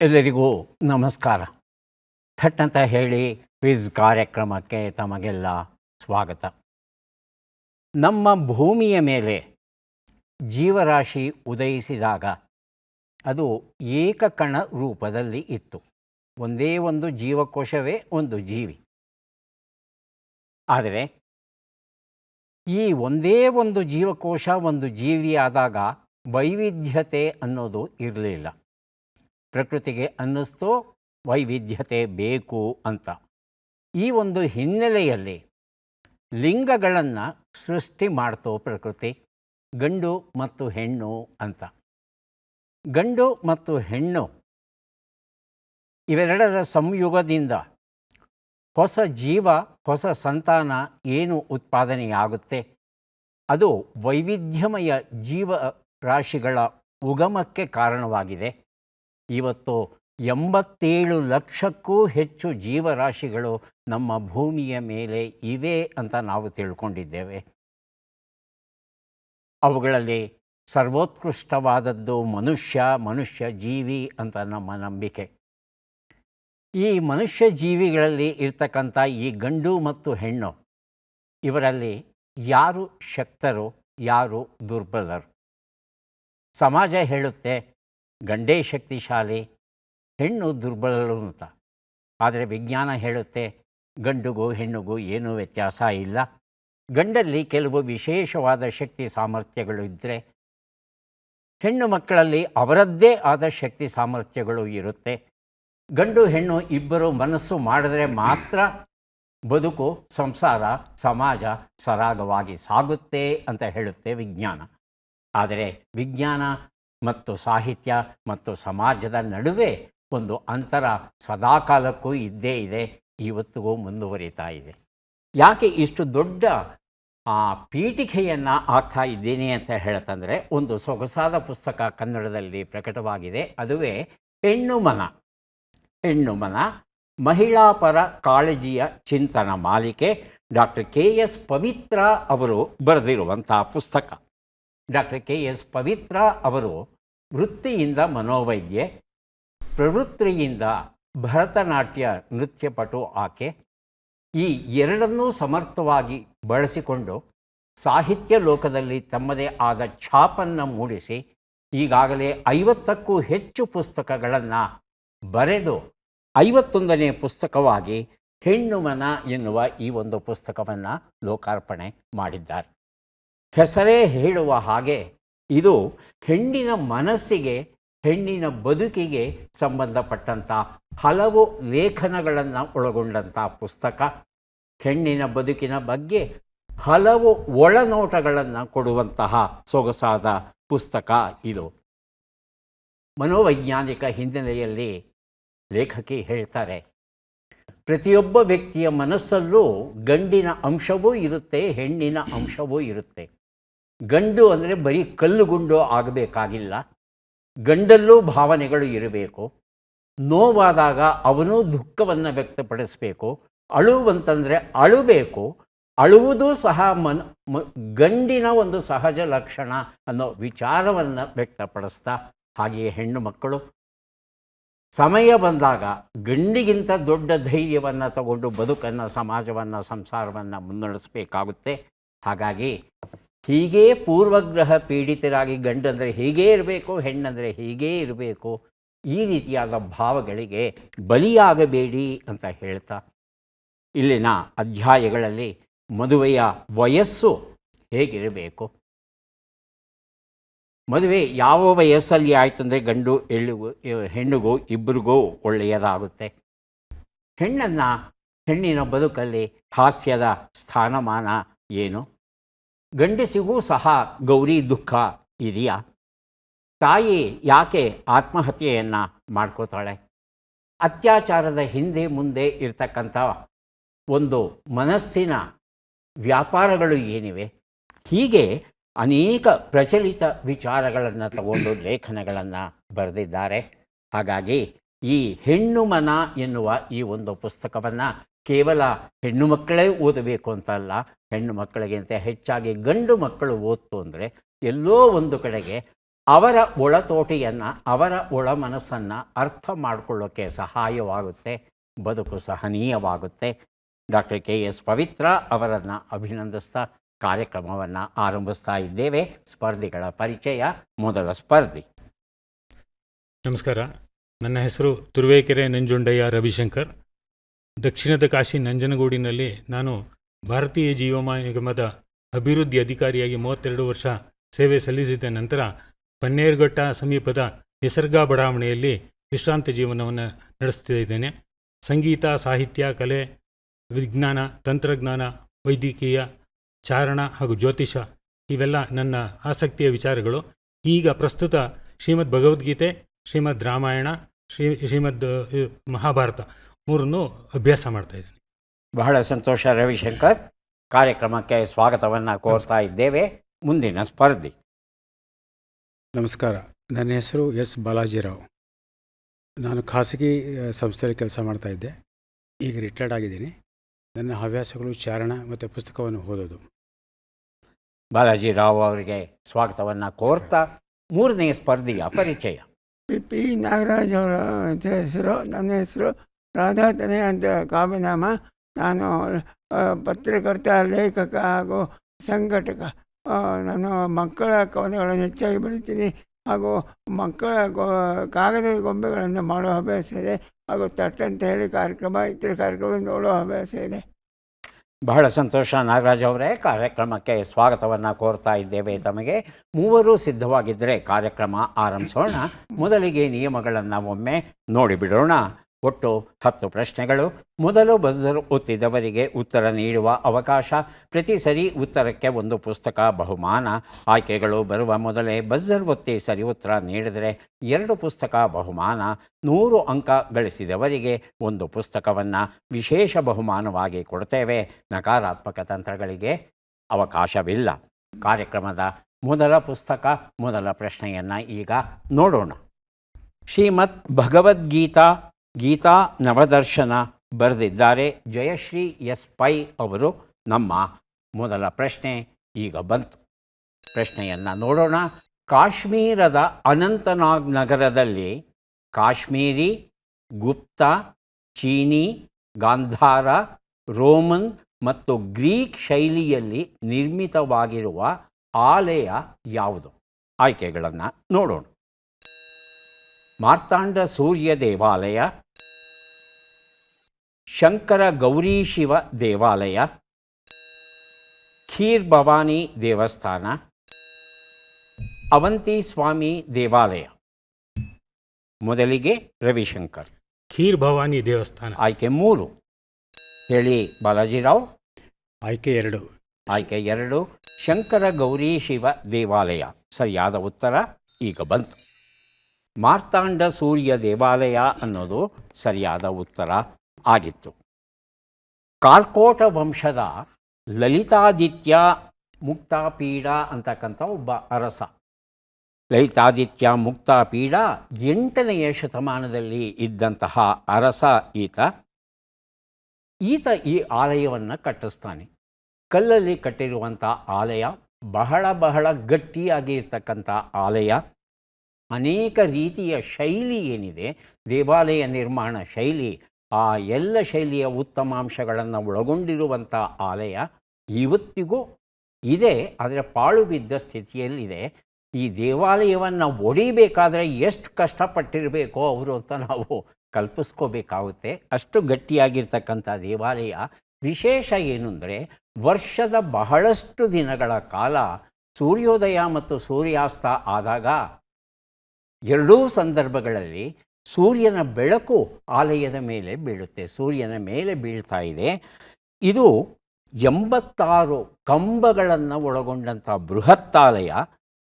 ಎಲ್ಲರಿಗೂ ನಮಸ್ಕಾರ. ಥಟ್ ಅಂತ ಹೇಳಿ ಕ್ವಿಜ್ ಕಾರ್ಯಕ್ರಮಕ್ಕೆ ತಮಗೆಲ್ಲ ಸ್ವಾಗತ. ನಮ್ಮ ಭೂಮಿಯ ಮೇಲೆ ಜೀವರಾಶಿ ಉದಯಿಸಿದಾಗ ಅದು ಏಕಕಣ ರೂಪದಲ್ಲಿ ಇತ್ತು. ಒಂದೇ ಒಂದು ಜೀವಕೋಶವೇ ಒಂದು ಜೀವಿ. ಆದರೆ ಈ ಒಂದೇ ಒಂದು ಜೀವಕೋಶ ಒಂದು ಜೀವಿಯಾದಾಗ ವೈವಿಧ್ಯತೆ ಅನ್ನೋದು ಇರಲಿಲ್ಲ. ಪ್ರಕೃತಿಗೆ ಅನ್ನಿಸ್ತೋ ವೈವಿಧ್ಯತೆ ಬೇಕು ಅಂತ. ಈ ಒಂದು ಹಿನ್ನೆಲೆಯಲ್ಲಿ ಲಿಂಗಗಳನ್ನು ಸೃಷ್ಟಿ ಮಾಡ್ತೋ ಪ್ರಕೃತಿ, ಗಂಡು ಮತ್ತು ಹೆಣ್ಣು ಅಂತ. ಗಂಡು ಮತ್ತು ಹೆಣ್ಣು ಇವೆರಡರ ಸಂಯುಗದಿಂದ ಹೊಸ ಜೀವ, ಹೊಸ ಸಂತಾನ ಏನು ಉತ್ಪಾದನೆಯಾಗುತ್ತೆ ಅದು ವೈವಿಧ್ಯಮಯ ಜೀವರಾಶಿಗಳ ಉಗಮಕ್ಕೆ ಕಾರಣವಾಗಿದೆ. ಇವತ್ತು 87 ಲಕ್ಷಕ್ಕೂ ಹೆಚ್ಚು ಜೀವರಾಶಿಗಳು ನಮ್ಮ ಭೂಮಿಯ ಮೇಲೆ ಇವೆ ಅಂತ ನಾವು ತಿಳ್ಕೊಂಡಿದ್ದೇವೆ. ಅವುಗಳಲ್ಲಿ ಸರ್ವೋತ್ಕೃಷ್ಟವಾದದ್ದು ಮನುಷ್ಯ ಜೀವಿ ಅಂತ ನಮ್ಮ ನಂಬಿಕೆ. ಈ ಮನುಷ್ಯ ಜೀವಿಗಳಲ್ಲಿ ಇರ್ತಕ್ಕಂಥ ಈ ಗಂಡು ಮತ್ತು ಹೆಣ್ಣು, ಇವರಲ್ಲಿ ಯಾರು ಶಕ್ತರು, ಯಾರು ದುರ್ಬಲರು? ಸಮಾಜ ಹೇಳುತ್ತೆ ಗಂಡೇ ಶಕ್ತಿಶಾಲಿ, ಹೆಣ್ಣು ದುರ್ಬಲರು ಅಂತ. ಆದರೆ ವಿಜ್ಞಾನ ಹೇಳುತ್ತೆ ಗಂಡಿಗೂ ಹೆಣ್ಣಿಗೂ ಏನೂ ವ್ಯತ್ಯಾಸ ಇಲ್ಲ. ಗಂಡಲ್ಲಿ ಕೆಲವು ವಿಶೇಷವಾದ ಶಕ್ತಿ ಸಾಮರ್ಥ್ಯಗಳು ಇದ್ದರೆ, ಹೆಣ್ಣು ಮಕ್ಕಳಲ್ಲಿ ಅವರದ್ದೇ ಆದ ಶಕ್ತಿ ಸಾಮರ್ಥ್ಯಗಳು ಇರುತ್ತೆ. ಗಂಡು ಹೆಣ್ಣು ಇಬ್ಬರು ಮನಸ್ಸು ಮಾಡಿದ್ರೆ ಮಾತ್ರ ಬದುಕು, ಸಂಸಾರ, ಸಮಾಜ ಸರಾಗವಾಗಿ ಸಾಗುತ್ತೆ ಅಂತ ಹೇಳುತ್ತೆ ವಿಜ್ಞಾನ. ಆದರೆ ವಿಜ್ಞಾನ ಮತ್ತು ಸಾಹಿತ್ಯ ಮತ್ತು ಸಮಾಜದ ನಡುವೆ ಒಂದು ಅಂತರ ಸದಾಕಾಲಕ್ಕೂ ಇದ್ದೇ ಇದೆ, ಇವತ್ತಿಗೂ ಮುಂದುವರಿತಾ ಇದೆ. ಯಾಕೆ ಇಷ್ಟು ದೊಡ್ಡ ಪೀಠಿಕೆಯನ್ನು ಆಗ್ತಾ ಇದ್ದೀನಿ ಅಂತ ಹೇಳ್ತಂದರೆ, ಒಂದು ಸೊಗಸಾದ ಪುಸ್ತಕ ಕನ್ನಡದಲ್ಲಿ ಪ್ರಕಟವಾಗಿದೆ. ಅದುವೇ ಹೆಣ್ಣು ಮನ ಮಹಿಳಾ ಪರ ಕಾಳಜಿಯ ಚಿಂತನ ಮಾಲಿಕೆ. ಡಾಕ್ಟರ್ KS ಪವಿತ್ರ ಅವರು ಬರೆದಿರುವಂಥ ಪುಸ್ತಕ. ಡಾಕ್ಟರ್ KS ಪವಿತ್ರ ಅವರು ವೃತ್ತಿಯಿಂದ ಮನೋವೈದ್ಯೆ, ಪ್ರವೃತ್ತಿಯಿಂದ ಭರತನಾಟ್ಯ ನೃತ್ಯಪಟು ಆಕೆ. ಈ ಎರಡನ್ನೂ ಸಮರ್ಥವಾಗಿ ಬಳಸಿಕೊಂಡು ಸಾಹಿತ್ಯ ಲೋಕದಲ್ಲಿ ತಮ್ಮದೇ ಆದ ಛಾಪನ್ನು ಮೂಡಿಸಿ ಈಗಾಗಲೇ 50ಕ್ಕೂ ಹೆಚ್ಚು ಪುಸ್ತಕಗಳನ್ನು ಬರೆದು 51ನೇ ಪುಸ್ತಕವಾಗಿ ಹೆಣ್ಣು ಮನ ಎನ್ನುವ ಈ ಒಂದು ಪುಸ್ತಕವನ್ನು ಲೋಕಾರ್ಪಣೆ ಮಾಡಿದ್ದಾರೆ. ಹೆಸರೇ ಹೇಳುವ ಹಾಗೆ ಇದು ಹೆಣ್ಣಿನ ಮನಸ್ಸಿಗೆ, ಹೆಣ್ಣಿನ ಬದುಕಿಗೆ ಸಂಬಂಧಪಟ್ಟಂಥ ಹಲವು ಲೇಖನಗಳನ್ನು ಒಳಗೊಂಡಂಥ ಪುಸ್ತಕ. ಹೆಣ್ಣಿನ ಬದುಕಿನ ಬಗ್ಗೆ ಹಲವು ಒಳನೋಟಗಳನ್ನು ಕೊಡುವಂತಹ ಸೊಗಸಾದ ಪುಸ್ತಕ ಇದು. ಮನೋವೈಜ್ಞಾನಿಕ ಹಿನ್ನೆಲೆಯಲ್ಲಿ ಲೇಖಕಿ ಹೇಳ್ತಾರೆ, ಪ್ರತಿಯೊಬ್ಬ ವ್ಯಕ್ತಿಯ ಮನಸ್ಸಲ್ಲೂ ಗಂಡಿನ ಅಂಶವೂ ಇರುತ್ತೆ, ಹೆಣ್ಣಿನ ಅಂಶವೂ ಇರುತ್ತೆ. ಗಂಡು ಅಂದರೆ ಬರೀ ಕಲ್ಲುಗುಂಡು ಆಗಬೇಕಾಗಿಲ್ಲ, ಗಂಡಲ್ಲೂ ಭಾವನೆಗಳು ಇರಬೇಕು. ನೋವಾದಾಗ ಅವನೂ ದುಃಖವನ್ನು ವ್ಯಕ್ತಪಡಿಸಬೇಕು. ಅಳುವಂತಂದರೆ ಅಳುಬೇಕು. ಅಳುವುದೂ ಸಹ ಗಂಡಿನ ಒಂದು ಸಹಜ ಲಕ್ಷಣ ಅನ್ನೋ ವಿಚಾರವನ್ನು ವ್ಯಕ್ತಪಡಿಸ್ತಾ, ಹಾಗೆಯೇ ಹೆಣ್ಣು ಮಕ್ಕಳು ಸಮಯ ಬಂದಾಗ ಗಂಡಿಗಿಂತ ದೊಡ್ಡ ಧೈರ್ಯವನ್ನು ತಗೊಂಡು ಬದುಕನ್ನು, ಸಮಾಜವನ್ನು, ಸಂಸಾರವನ್ನು ಮುನ್ನಡೆಸಬೇಕಾಗುತ್ತೆ. ಹಾಗಾಗಿ ಹೀಗೇ ಪೂರ್ವಗ್ರಹ ಪೀಡಿತರಾಗಿ ಗಂಡಂದರೆ ಹೀಗೇ ಇರಬೇಕು, ಹೆಣ್ಣಂದರೆ ಹೀಗೇ ಇರಬೇಕು, ಈ ರೀತಿಯಾದ ಭಾವಗಳಿಗೆ ಬಲಿಯಾಗಬೇಡಿ ಅಂತ ಹೇಳ್ತಾ, ಇಲ್ಲಿನ ಅಧ್ಯಾಯಗಳಲ್ಲಿ ಮದುವೆಯ ವಯಸ್ಸು ಹೇಗಿರಬೇಕು, ಮದುವೆ ಯಾವ ವಯಸ್ಸಲ್ಲಿ ಆಯಿತು ಅಂದರೆ ಗಂಡು ಹೆಣ್ಣಿಗೂ ಇಬ್ಬರಿಗೂ ಒಳ್ಳೆಯದಾಗುತ್ತೆ. ಹೆಣ್ಣಿನ ಬದುಕಲ್ಲಿ ಹಾಸ್ಯದ ಸ್ಥಾನಮಾನ ಏನು? ಗಂಡಸಿಗೂ ಸಹ ಗೌರಿ ದುಃಖ ಇದೆಯಾ? ತಾಯಿ ಯಾಕೆ ಆತ್ಮಹತ್ಯೆಯನ್ನು ಮಾಡ್ಕೋತಾಳೆ? ಅತ್ಯಾಚಾರದ ಹಿಂದೆ ಮುಂದೆ ಇರ್ತಕ್ಕಂಥ ಒಂದು ಮನಸ್ಸಿನ ವ್ಯಾಪಾರಗಳು ಏನಿವೆ? ಹೀಗೆ ಅನೇಕ ಪ್ರಚಲಿತ ವಿಚಾರಗಳನ್ನು ತಗೊಂಡು ಲೇಖನಗಳನ್ನು ಬರೆದಿದ್ದಾರೆ. ಹಾಗಾಗಿ ಈ ಹೆಣ್ಣು ಮನ ಎನ್ನುವ ಈ ಒಂದು ಪುಸ್ತಕವನ್ನು ಕೇವಲ ಹೆಣ್ಣು ಮಕ್ಕಳೇ ಓದಬೇಕು ಅಂತಲ್ಲ, ಹೆಣ್ಣು ಮಕ್ಕಳಿಗಿಂತ ಹೆಚ್ಚಾಗಿ ಗಂಡು ಮಕ್ಕಳು ಓದ್ತು ಅಂದರೆ ಎಲ್ಲೋ ಒಂದು ಕಡೆಗೆ ಅವರ ಒಳತೋಟಿಯನ್ನು, ಅವರ ಒಳ ಮನಸ್ಸನ್ನು ಅರ್ಥ ಮಾಡಿಕೊಳ್ಳೋಕ್ಕೆ ಸಹಾಯವಾಗುತ್ತೆ, ಬದುಕು ಸಹನೀಯವಾಗುತ್ತೆ. ಡಾಕ್ಟರ್ KS ಪವಿತ್ರ ಅವರನ್ನು ಅಭಿನಂದಿಸ್ತಾ ಕಾರ್ಯಕ್ರಮವನ್ನು ಆರಂಭಿಸ್ತಾ ಇದ್ದೇವೆ. ಸ್ಪರ್ಧಿಗಳ ಪರಿಚಯ. ಮೊದಲ ಸ್ಪರ್ಧಿ. ನಮಸ್ಕಾರ. ನನ್ನ ಹೆಸರು ತುರುವೇಕೆರೆ ನಂಜುಂಡಯ್ಯ ರವಿಶಂಕರ್. ದಕ್ಷಿಣದ ಕಾಶಿ ನಂಜನಗೂಡಿನಲ್ಲಿ ನಾನು ಭಾರತೀಯ ಜೀವವಿಮಾ ನಿಗಮದ ಅಭಿವೃದ್ಧಿ ಅಧಿಕಾರಿಯಾಗಿ 32 ವರ್ಷ ಸೇವೆ ಸಲ್ಲಿಸಿದ ನಂತರ ಪನ್ನೇರುಘಟ್ಟ ಸಮೀಪದ ನಿಸರ್ಗ ಬಡಾವಣೆಯಲ್ಲಿ ವಿಶ್ರಾಂತ ಜೀವನವನ್ನು ನಡೆಸ್ತಿದ್ದೇನೆ. ಸಂಗೀತ, ಸಾಹಿತ್ಯ, ಕಲೆ, ವಿಜ್ಞಾನ, ತಂತ್ರಜ್ಞಾನ, ವೈದ್ಯಕೀಯ, ಚಾರಣ ಹಾಗೂ ಜ್ಯೋತಿಷ ಇವೆಲ್ಲ ನನ್ನ ಆಸಕ್ತಿಯ ವಿಚಾರಗಳು. ಈಗ ಪ್ರಸ್ತುತ ಶ್ರೀಮದ್ ಭಗವದ್ಗೀತೆ, ಶ್ರೀಮದ್ ರಾಮಾಯಣ, ಶ್ರೀಮದ್ ಮಹಾಭಾರತ ಮೂರನ್ನು ಅಭ್ಯಾಸ ಮಾಡ್ತಾಯಿದ್ದೇನೆ. ಬಹಳ ಸಂತೋಷ ರವಿಶಂಕರ್. ಕಾರ್ಯಕ್ರಮಕ್ಕೆ ಸ್ವಾಗತವನ್ನು ಕೋರ್ತಾ ಇದ್ದೇವೆ. ಮುಂದಿನ ಸ್ಪರ್ಧಿ. ನಮಸ್ಕಾರ. ನನ್ನ ಹೆಸರು ಎಸ್ ಬಾಲಾಜಿರಾವ್. ನಾನು ಖಾಸಗಿ ಸಂಸ್ಥೆಯಲ್ಲಿ ಕೆಲಸ ಮಾಡ್ತಾಯಿದ್ದೆ. ಈಗ ರಿಟೈರ್ಡ್ ಆಗಿದ್ದೀನಿ. ನನ್ನ ಹವ್ಯಾಸಗಳು ಚಾರಣ ಮತ್ತು ಪುಸ್ತಕವನ್ನು ಓದೋದು. ಬಾಲಾಜಿರಾವ್ ಅವರಿಗೆ ಸ್ವಾಗತವನ್ನು ಕೋರ್ತಾ ಮೂರನೇ ಸ್ಪರ್ಧಿಯ ಪರಿಚಯ. ಪಿ ನಾಗರಾಜ್ ಅವರ ಹೆಸರು. ನನ್ನ ಹೆಸರು ರಾಧಾತನೆ ಅಂತ ಕಾವ್ಯನಾಮ. ನಾನು ಪತ್ರಕರ್ತ, ಲೇಖಕ ಹಾಗೂ ಸಂಘಟಕ. ನಾನು ಮಕ್ಕಳ ಕವನಗಳನ್ನು ಹೆಚ್ಚಾಗಿ ಬರೀತೀನಿ ಹಾಗೂ ಮಕ್ಕಳ ಕಾಗದದ ಗೊಂಬೆಗಳನ್ನು ಮಾಡೋ ಅಭ್ಯಾಸ ಇದೆ ಹಾಗೂ ತಟ್ಟಂತ ಹೇಳಿ ಇತರ ಕಾರ್ಯಕ್ರಮ ನೋಡೋ ಅಭ್ಯಾಸ ಇದೆ. ಬಹಳ ಸಂತೋಷ ನಾಗರಾಜ್ ಅವರೇ. ಕಾರ್ಯಕ್ರಮಕ್ಕೆ ಸ್ವಾಗತವನ್ನು ಕೋರ್ತಾ ಇದ್ದೇವೆ ತಮಗೆ. ಮೂವರು ಸಿದ್ಧವಾಗಿದ್ದರೆ ಕಾರ್ಯಕ್ರಮ ಆರಂಭಿಸೋಣ. ಮೊದಲಿಗೆ ನಿಯಮಗಳನ್ನು ಒಮ್ಮೆ ನೋಡಿಬಿಡೋಣ. ಒಟ್ಟು 10 ಪ್ರಶ್ನೆಗಳು. ಮೊದಲು ಬಜರ್ ಒತ್ತಿದವರಿಗೆ ಉತ್ತರ ನೀಡುವ ಅವಕಾಶ. ಪ್ರತಿ ಸರಿ ಉತ್ತರಕ್ಕೆ ಒಂದು ಪುಸ್ತಕ ಬಹುಮಾನ. ಆಯ್ಕೆಗಳು ಬರುವ ಮೊದಲೇ ಬಜರ್ ಒತ್ತಿ ಸರಿ ಉತ್ತರ ನೀಡಿದರೆ 2 ಪುಸ್ತಕ ಬಹುಮಾನ. 100 ಅಂಕ ಗಳಿಸಿದವರಿಗೆ ಒಂದು ಪುಸ್ತಕವನ್ನು ವಿಶೇಷ ಬಹುಮಾನವಾಗಿ ಕೊಡ್ತೇವೆ. ನಕಾರಾತ್ಮಕ ತಂತ್ರಗಳಿಗೆ ಅವಕಾಶವಿಲ್ಲ. ಕಾರ್ಯಕ್ರಮದ ಮೊದಲ ಪುಸ್ತಕ, ಮೊದಲ ಪ್ರಶ್ನೆಯನ್ನು ಈಗ ನೋಡೋಣ. ಶ್ರೀಮದ್ ಭಗವದ್ಗೀತಾ ಗೀತಾ ನವದರ್ಶನ ಬರೆದಿದ್ದಾರೆ ಜಯಶ್ರೀ ಎಸ್ ಪೈ ಅವರು. ನಮ್ಮ ಮೊದಲ ಪ್ರಶ್ನೆ ಈಗ ಬಂತು. ಪ್ರಶ್ನೆಯನ್ನು ನೋಡೋಣ. ಕಾಶ್ಮೀರದ ಅನಂತನಾಗ್ ನಗರದಲ್ಲಿ ಕಾಶ್ಮೀರಿ, ಗುಪ್ತ, ಚೀನಿ, ಗಾಂಧಾರ, ರೋಮನ್ ಮತ್ತು ಗ್ರೀಕ್ ಶೈಲಿಯಲ್ಲಿ ನಿರ್ಮಿತವಾಗಿರುವ ಆಲಯ ಯಾವುದು? ಆಯ್ಕೆಗಳನ್ನು ನೋಡೋಣ. ಮಾರ್ತಾಂಡ ಸೂರ್ಯ ದೇವಾಲಯ, ಶಂಕರ ಗೌರಿ ಶಿವ ದೇವಾಲಯ, ಖೀರ್ ಭವಾನಿ ದೇವಸ್ಥಾನ, ಅವಂತಿ ಸ್ವಾಮಿ ದೇವಾಲಯ. ಮೊದಲಿಗೆ ರವಿಶಂಕರ್. ಖೀರ್ ಭವಾನಿ ದೇವಸ್ಥಾನ. ಆಯ್ಕೆ 3 ಹೇಳಿ ಬಾಲಾಜಿರಾವ್. ಆಯ್ಕೆ 2. ಆಯ್ಕೆ 2 ಶಂಕರ ಗೌರಿ ಶಿವ ದೇವಾಲಯ. ಸರಿಯಾದ ಉತ್ತರ ಈಗ ಬಂತು. ಮಾರ್ತಾಂಡ ಸೂರ್ಯ ದೇವಾಲಯ ಅನ್ನೋದು ಸರಿಯಾದ ಉತ್ತರ ಆಗಿತ್ತು. ಕಾರ್ಕೋಟ ವಂಶದ ಲಲಿತಾದಿತ್ಯ ಮುಕ್ತಾಪೀಡ ಅಂತಕ್ಕಂಥ ಒಬ್ಬ ಅರಸ. ಲಲಿತಾದಿತ್ಯ ಮುಕ್ತಾಪೀಡ 8ನೇ ಶತಮಾನದಲ್ಲಿ ಇದ್ದಂತಹ ಅರಸ ಈತ ಈ ಆಲಯವನ್ನು ಕಟ್ಟಿಸ್ತಾನೆ. ಕಲ್ಲಲ್ಲಿ ಕಟ್ಟಿರುವಂಥ ಆಲಯ, ಬಹಳ ಗಟ್ಟಿಯಾಗಿ ಇರ್ತಕ್ಕಂಥ ಆಲಯ. ಅನೇಕ ರೀತಿಯ ಶೈಲಿ ಏನಿದೆ, ದೇವಾಲಯ ನಿರ್ಮಾಣ ಶೈಲಿ, ಆ ಎಲ್ಲ ಶೈಲಿಯ ಉತ್ತಮಾಂಶಗಳನ್ನು ಒಳಗೊಂಡಿರುವಂಥ ಆಲಯ ಇವತ್ತಿಗೂ ಇದೆ. ಆದರೆ ಪಾಳು ಬಿದ್ದ ಸ್ಥಿತಿಯಲ್ಲಿದೆ. ಈ ದೇವಾಲಯವನ್ನು ಒಡಿಬೇಕಾದ್ರೆ ಎಷ್ಟು ಕಷ್ಟಪಟ್ಟಿರಬೇಕೋ ಅವರು ಅಂತ ನಾವು ಕಲ್ಪಿಸ್ಕೋಬೇಕಾಗುತ್ತೆ. ಅಷ್ಟು ಗಟ್ಟಿಯಾಗಿರ್ತಕ್ಕಂಥ ದೇವಾಲಯ. ವಿಶೇಷ ಏನು ಅಂದರೆ, ವರ್ಷದ ಬಹಳಷ್ಟು ದಿನಗಳ ಕಾಲ ಸೂರ್ಯೋದಯ ಮತ್ತು ಸೂರ್ಯಾಸ್ತ ಆದಾಗ ಎರಡೂ ಸಂದರ್ಭಗಳಲ್ಲಿ ಸೂರ್ಯನ ಬೆಳಕು ಆಲಯದ ಮೇಲೆ ಬೀಳುತ್ತೆ. ಸೂರ್ಯನ ಮೇಲೆ ಬೀಳ್ತಾ ಇದೆ. ಇದು 86 ಕಂಬಗಳನ್ನು ಒಳಗೊಂಡಂಥ ಬೃಹತ್ತಾಲಯ.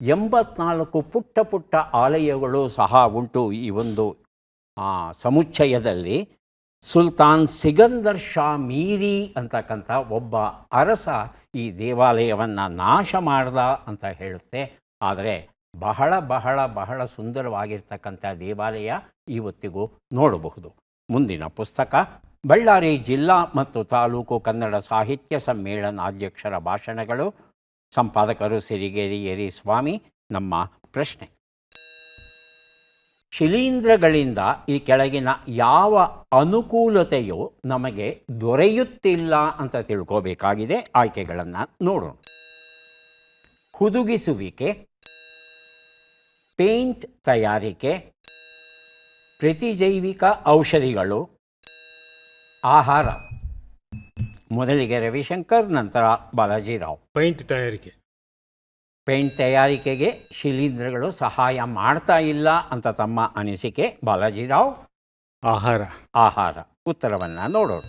84 ಪುಟ್ಟ ಆಲಯಗಳು ಸಹ ಉಂಟು ಈ ಒಂದು ಸಮುಚ್ಚಯದಲ್ಲಿ. ಸುಲ್ತಾನ್ ಸಿಗಂದರ್ ಶಾ ಮೀರಿ ಅಂತಕ್ಕಂಥ ಒಬ್ಬ ಅರಸ ಈ ದೇವಾಲಯವನ್ನು ನಾಶ ಮಾಡ್ದ ಅಂತ ಹೇಳುತ್ತೆ. ಆದರೆ ಬಹಳ ಸುಂದರವಾಗಿರ್ತಕ್ಕಂಥ ದೇವಾಲಯ ಇವತ್ತಿಗೂ ನೋಡಬಹುದು. ಮುಂದಿನ ಪುಸ್ತಕ ಬಳ್ಳಾರಿ ಜಿಲ್ಲಾ ಮತ್ತು ತಾಲೂಕು ಕನ್ನಡ ಸಾಹಿತ್ಯ ಸಮ್ಮೇಳನಾಧ್ಯಕ್ಷರ ಭಾಷಣಗಳು. ಸಂಪಾದಕರು ಸಿರಿಗೇರಿ ಎರಿ ಸ್ವಾಮಿ. ನಮ್ಮ ಪ್ರಶ್ನೆ: ಶಿಲೀಂಧ್ರಗಳಿಂದ ಈ ಕೆಳಗಿನ ಯಾವ ಅನುಕೂಲತೆಯು ನಮಗೆ ದೊರೆಯುತ್ತಿಲ್ಲ ಅಂತ ತಿಳ್ಕೋಬೇಕಾಗಿದೆ. ಆಯ್ಕೆಗಳನ್ನು ನೋಡೋಣ. ಹುದುಗಿಸುವಿಕೆ, ಪೇಂಟ್ ತಯಾರಿಕೆ, ಪ್ರತಿಜೈವಿಕ ಔಷಧಿಗಳು, ಆಹಾರ. ಮೊದಲಿಗೆ ರವಿಶಂಕರ್, ನಂತರ ಬಾಲಾಜಿರಾವ್. ಪೈಂಟ್ ತಯಾರಿಕೆ. ಪೇಂಟ್ ತಯಾರಿಕೆಗೆ ಶಿಲೀಂಧ್ರಗಳು ಸಹಾಯ ಮಾಡ್ತಾ ಇಲ್ಲ ಅಂತ ತಮ್ಮ ಅನಿಸಿಕೆ. ಬಾಲಾಜಿರಾವ್. ಆಹಾರ. ಉತ್ತರವನ್ನು ನೋಡೋಣ.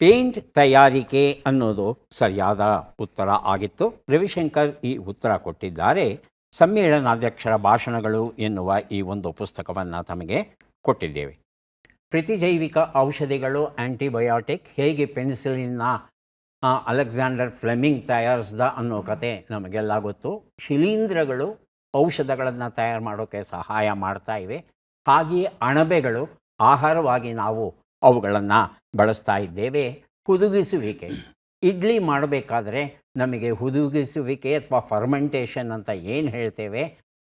ಪೇಂಟ್ ತಯಾರಿಕೆ ಅನ್ನೋದು ಸರಿಯಾದ ಉತ್ತರ ಆಗಿತ್ತು. ರವಿಶಂಕರ್ ಈ ಉತ್ತರ ಕೊಟ್ಟಿದ್ದಾರೆ. ಸಮ್ಮೇಳನಾಧ್ಯಕ್ಷರ ಭಾಷಣಗಳು ಎನ್ನುವ ಈ ಒಂದು ಪುಸ್ತಕವನ್ನು ತಮಗೆ ಕೊಟ್ಟಿದ್ದೇವೆ. ಪ್ರತಿಜೈವಿಕ ಔಷಧಿಗಳು, ಆ್ಯಂಟಿಬಯೋಟಿಕ್, ಹೇಗೆ ಪೆನ್ಸಿಲಿನ್ನ ಅಲೆಕ್ಸಾಂಡರ್ ಫ್ಲೆಮಿಂಗ್ ತಯಾರಿಸ್ದ ಅನ್ನೋ ಕತೆ ನಮಗೆಲ್ಲ ಗೊತ್ತು. ಶಿಲೀಂಧ್ರಗಳು ಔಷಧಗಳನ್ನು ತಯಾರು ಮಾಡೋಕ್ಕೆ ಸಹಾಯ ಮಾಡ್ತಾ ಇವೆ. ಹಾಗೆಯೇ ಅಣಬೆಗಳು ಆಹಾರವಾಗಿ ನಾವು ಅವುಗಳನ್ನು ಬಳಸ್ತಾ ಇದ್ದೇವೆ. ಹುದುಗಿಸುವಿಕೆ, ಇಡ್ಲಿ ಮಾಡಬೇಕಾದ್ರೆ ನಮಗೆ ಹುದುಗಿಸುವಿಕೆ ಅಥವಾ ಫರ್ಮೆಂಟೇಷನ್ ಅಂತ ಏನು ಹೇಳ್ತೇವೆ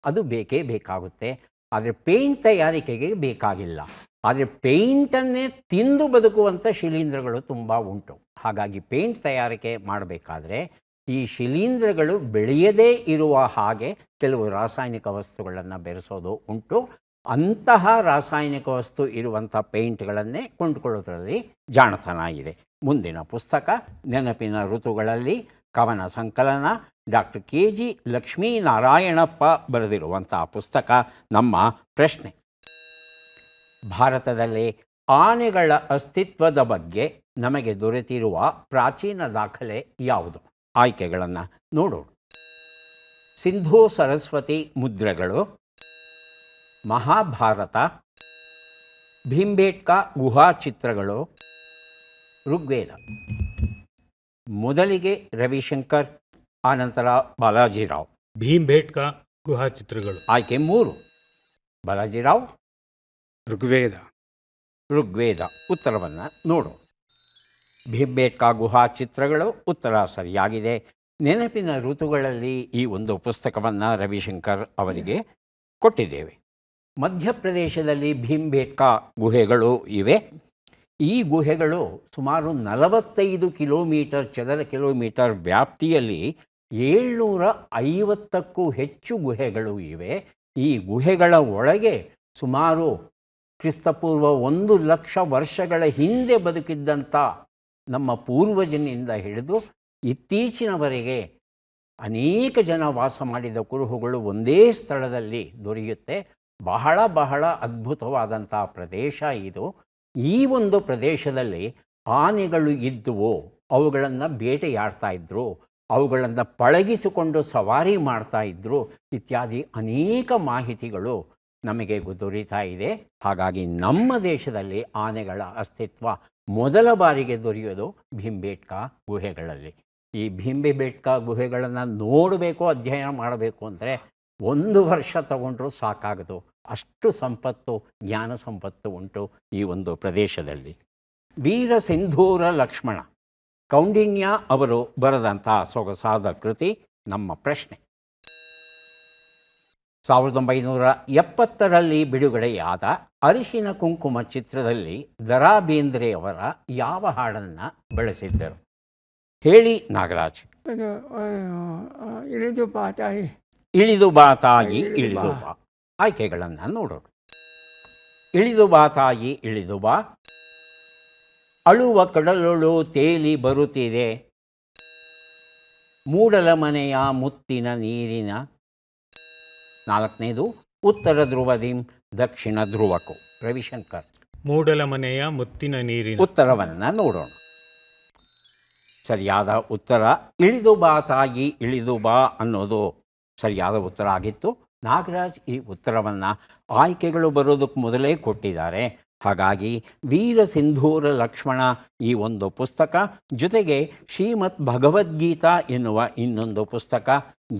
ಅದು ಬೇಕೇ ಬೇಕಾಗುತ್ತೆ. ಆದರೆ ಪೇಂಟ್ ತಯಾರಿಕೆಗೆ ಬೇಕಾಗಿಲ್ಲ. ಆದರೆ ಪೇಂಟನ್ನೇ ತಿಂದು ಬದುಕುವಂಥ ಶಿಲೀಂಧ್ರಗಳು ತುಂಬ ಉಂಟು. ಹಾಗಾಗಿ ಪೇಂಟ್ ತಯಾರಿಕೆ ಮಾಡಬೇಕಾದ್ರೆ ಈ ಶಿಲೀಂಧ್ರಗಳು ಬೆಳೆಯದೇ ಇರುವ ಹಾಗೆ ಕೆಲವು ರಾಸಾಯನಿಕ ವಸ್ತುಗಳನ್ನು ಬೆರೆಸೋದು ಉಂಟು. ಅಂತಹ ರಾಸಾಯನಿಕ ವಸ್ತು ಇರುವಂಥ ಪೇಂಟ್ಗಳನ್ನೇ ಕೊಂಡುಕೊಳ್ಳೋದ್ರಲ್ಲಿ ಜಾಣತನ ಇದೆ. ಮುಂದಿನ ಪುಸ್ತಕ ನೆನಪಿನ ಋತುಗಳಲ್ಲಿ ಕವನ ಸಂಕಲನ, ಡಾಕ್ಟರ್ KG ಲಕ್ಷ್ಮೀನಾರಾಯಣಪ್ಪ ಬರೆದಿರುವಂಥ ಪುಸ್ತಕ. ನಮ್ಮ ಪ್ರಶ್ನೆ: ಭಾರತದಲ್ಲಿ ಆನೆಗಳ ಅಸ್ತಿತ್ವದ ಬಗ್ಗೆ ನಮಗೆ ದೊರೆತಿರುವ ಪ್ರಾಚೀನ ದಾಖಲೆ ಯಾವುದು? ಆಯ್ಕೆಗಳನ್ನು ನೋಡೋಣ. ಸಿಂಧೂ ಸರಸ್ವತಿ ಮುದ್ರೆಗಳು, ಮಹಾಭಾರತ, ಭೀಂಬೇಟ್ಕಾ ಗುಹಾ ಚಿತ್ರಗಳು, ಋಗ್ವೇದ. ಮೊದಲಿಗೆ ರವಿಶಂಕರ್, ಆನಂತರ ಬಾಲಾಜಿರಾವ್. ಭೀಂಬೇಟ್ಕಾ ಗುಹಾ ಚಿತ್ರಗಳು. ಆಯ್ಕೆ 3. ಬಾಲಾಜಿರಾವ್. ಋಗ್ವೇದ. ಉತ್ತರವನ್ನು ನೋಡು. ಭೀಂಬೇಟ್ಕಾ ಗುಹಾ ಚಿತ್ರಗಳು ಉತ್ತರ ಸರಿಯಾಗಿದೆ. ನೆನಪಿನ ಋತುಗಳಲ್ಲಿ ಈ ಒಂದು ಪುಸ್ತಕವನ್ನು ರವಿಶಂಕರ್ ಅವರಿಗೆ ಕೊಟ್ಟಿದ್ದೇವೆ. ಮಧ್ಯಪ್ರದೇಶದಲ್ಲಿ ಭೀಂಬೇಟ್ಕಾ ಗುಹೆಗಳು ಇವೆ. ಈ ಗುಹೆಗಳು ಸುಮಾರು 45 ಚದರ ಕಿಲೋಮೀಟರ್ ವ್ಯಾಪ್ತಿಯಲ್ಲಿ 750ಕ್ಕೂ ಹೆಚ್ಚು ಗುಹೆಗಳು ಇವೆ. ಈ ಗುಹೆಗಳ ಒಳಗೆ ಸುಮಾರು ಕ್ರಿಸ್ತಪೂರ್ವ 1,00,000 ವರ್ಷಗಳ ಹಿಂದೆ ಬದುಕಿದ್ದಂಥ ನಮ್ಮ ಪೂರ್ವಜನಿಂದ ಹಿಡಿದು ಇತ್ತೀಚಿನವರೆಗೆ ಅನೇಕ ಜನ ವಾಸ ಮಾಡಿದ ಕುರುಹುಗಳು ಒಂದೇ ಸ್ಥಳದಲ್ಲಿ ದೊರೆಯುತ್ತೆ. ಬಹಳ ಅದ್ಭುತವಾದಂಥ ಪ್ರದೇಶ ಇದು. ಈ ಒಂದು ಪ್ರದೇಶದಲ್ಲಿ ಆನೆಗಳು ಇದ್ದುವು. ಅವುಗಳನ್ನು ಬೇಟೆಯಾಡ್ತಾ ಇದ್ದರು, ಅವುಗಳನ್ನು ಪಳಗಿಸಿಕೊಂಡು ಸವಾರಿ ಮಾಡ್ತಾ ಇದ್ದರು, ಇತ್ಯಾದಿ ಅನೇಕ ಮಾಹಿತಿಗಳು ನಮಗೆ ದೊರೀತಾ ಇದೆ. ಹಾಗಾಗಿ ನಮ್ಮ ದೇಶದಲ್ಲಿ ಆನೆಗಳ ಅಸ್ತಿತ್ವ ಮೊದಲ ಬಾರಿಗೆ ದೊರೆಯೋದು ಭೀಂಬೇಟ್ಕಾ ಗುಹೆಗಳಲ್ಲಿ. ಈ ಭೀಂಬೇಟ್ಕಾ ಗುಹೆಗಳನ್ನು ನೋಡಬೇಕು, ಅಧ್ಯಯನ ಮಾಡಬೇಕು ಅಂದರೆ 1 ವರ್ಷ ತಗೊಂಡ್ರೂ ಸಾಕಾಗದು. ಅಷ್ಟು ಸಂಪತ್ತು, ಜ್ಞಾನ ಸಂಪತ್ತು ಉಂಟು ಈ ಒಂದು ಪ್ರದೇಶದಲ್ಲಿ. ವೀರ ಸಿಂಧೂರ ಲಕ್ಷ್ಮಣ, ಕೌಂಡಿನ್ಯ ಅವರು ಬರೆದಂಥ ಸೊಗಸಾದ ಕೃತಿ. ನಮ್ಮ ಪ್ರಶ್ನೆ: 1970ರಲ್ಲಿ ಬಿಡುಗಡೆಯಾದ ಅರಿಶಿನ ಕುಂಕುಮ ಚಿತ್ರದಲ್ಲಿ ದ.ರಾ ಬೇಂದ್ರೆಯವರ ಯಾವ ಹಾಡನ್ನು ಬಳಸಿದ್ದರು? ಹೇಳಿ ನಾಗರಾಜ್. ಇಳಿದು ಬಾ ತಾಯಿ. ಇಳಿದು ಬಾ ತಾಯಿ, ಇಳಿದು ಬಾ. ಆಯ್ಕೆಗಳನ್ನು ನೋಡೋಣ. ಇಳಿದು ಬಾ ತಾಯಿ, ಇಳಿದು ಬಾ, ಅಳುವ ಕಡಲೊಳು ತೇಲಿ ಬರುತ್ತಿದೆ, ಮೂಡಲ ಮನೆಯ ಮುತ್ತಿನ ನೀರಿನ. 4ನೇದು ಉತ್ತರ ಧ್ರುವದಿಂ ದಕ್ಷಿಣ ಧ್ರುವಕ್ಕೂ. ರವಿಶಂಕರ್. ಮೂಡಲ ಮನೆಯ ಮುತ್ತಿನ ನೀರಿನ. ಉತ್ತರವನ್ನು ನೋಡೋಣ. ಸರಿಯಾದ ಉತ್ತರ ಇಳಿದು ಬಾ ತಾಯಿ, ಇಳಿದು ಬಾ ಅನ್ನೋದು ಸರಿಯಾದ ಉತ್ತರ ಆಗಿತ್ತು. ನಾಗರಾಜ್ ಈ ಉತ್ತರವನ್ನು ಆಯ್ಕೆಗಳು ಬರೋದಕ್ಕೆ ಮೊದಲೇ ಕೊಟ್ಟಿದ್ದಾರೆ. ಹಾಗಾಗಿ ವೀರ ಸಿಂಧೂರ ಲಕ್ಷ್ಮಣ ಈ ಒಂದು ಪುಸ್ತಕ, ಜೊತೆಗೆ ಶ್ರೀಮದ್ ಭಗವದ್ಗೀತಾ ಎನ್ನುವ ಇನ್ನೊಂದು ಪುಸ್ತಕ,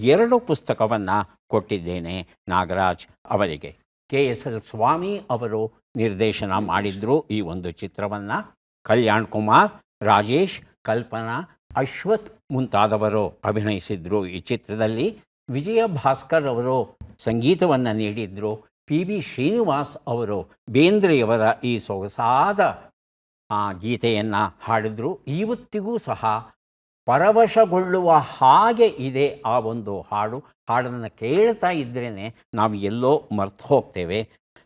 2 ಪುಸ್ತಕವನ್ನು ಕೊಟ್ಟಿದ್ದೇನೆ ನಾಗರಾಜ್ ಅವರಿಗೆ. KSL ಸ್ವಾಮಿ ಅವರು ನಿರ್ದೇಶನ ಮಾಡಿದ್ರು ಈ ಒಂದು ಚಿತ್ರವನ್ನು. ಕಲ್ಯಾಣ್ ಕುಮಾರ್, ರಾಜೇಶ್, ಕಲ್ಪನಾ, ಅಶ್ವಥ್ ಮುಂತಾದವರು ಅಭಿನಯಿಸಿದ್ರು ಈ ಚಿತ್ರದಲ್ಲಿ. ವಿಜಯ ಭಾಸ್ಕರ್ ಅವರು ಸಂಗೀತವನ್ನು ನೀಡಿದ್ರು. ಪಿ ಬಿ ಶ್ರೀನಿವಾಸ್ ಅವರು ಬೇಂದ್ರೆಯವರ ಈ ಸೊಗಸಾದ ಗೀತೆಯನ್ನು ಹಾಡಿದ್ರು. ಇವತ್ತಿಗೂ ಸಹ ಪರವಶಗೊಳ್ಳುವ ಹಾಗೆ ಇದೆ ಆ ಒಂದು ಹಾಡನ್ನು ಕೇಳ್ತಾ ಇದ್ರೇ ನಾವು ಎಲ್ಲೋ ಮರ್ತು ಹೋಗ್ತೇವೆ.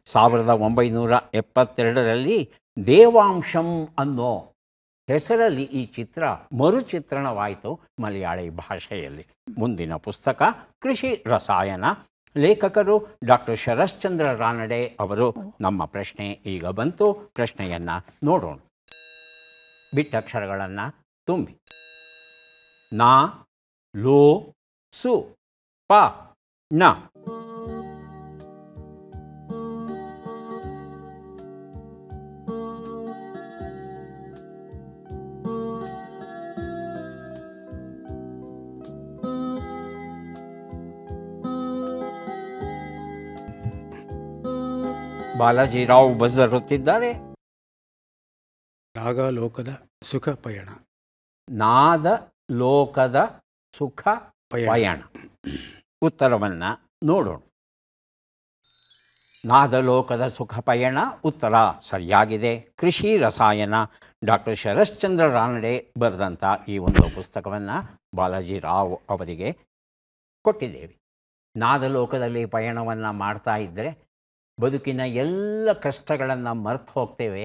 1972ರಲ್ಲಿ ದೇವಾಂಶಂ ಅನ್ನೋ ಹೆಸರಲ್ಲಿ ಈ ಚಿತ್ರ ಮರುಚಿತ್ರಣವಾಯಿತು ಮಲಯಾಳಿ ಭಾಷೆಯಲ್ಲಿ. ಮುಂದಿನ ಪುಸ್ತಕ ಕೃಷಿ ರಸಾಯನ. ಲೇಖಕರು ಡಾಕ್ಟರ್ ಶರಶ್ಚಂದ್ರ ರಾನಡೆ ಅವರು. ನಮ್ಮ ಪ್ರಶ್ನೆ ಈಗ ಬಂತು. ಪ್ರಶ್ನೆಯನ್ನು ನೋಡೋಣ. ಬಿಟ್ಟಕ್ಷರಗಳನ್ನು ತುಂಬಿ. ನ, ಲೋ, ಸು, ಪ, ನ. ಬಾಲಾಜಿರಾವ್ ಬಜರುತ್ತಿದ್ದಾರೆ. ನಾಗಲೋಕದ ಸುಖ ಪಯಣ. ನಾದ ಲೋಕದ ಸುಖ ಪಯಣ. ಉತ್ತರವನ್ನು ನೋಡೋಣ. ನಾದಲೋಕದ ಸುಖ ಪಯಣ ಉತ್ತರ ಸರಿಯಾಗಿದೆ. ಕೃಷಿ ರಸಾಯನ ಡಾಕ್ಟರ್ ಶರಶ್ಚಂದ್ರ ರಾನಡೆ ಬರೆದಂಥ ಈ ಒಂದು ಪುಸ್ತಕವನ್ನು ಬಾಲಾಜಿರಾವ್ ಅವರಿಗೆ ಕೊಟ್ಟಿದ್ದೇವೆ. ನಾದಲೋಕದಲ್ಲಿ ಪಯಣವನ್ನು ಮಾಡ್ತಾ ಇದ್ದರೆ ಬದುಕಿನ ಎಲ್ಲ ಕಷ್ಟಗಳನ್ನು ಮರೆತು ಹೋಗ್ತೇವೆ.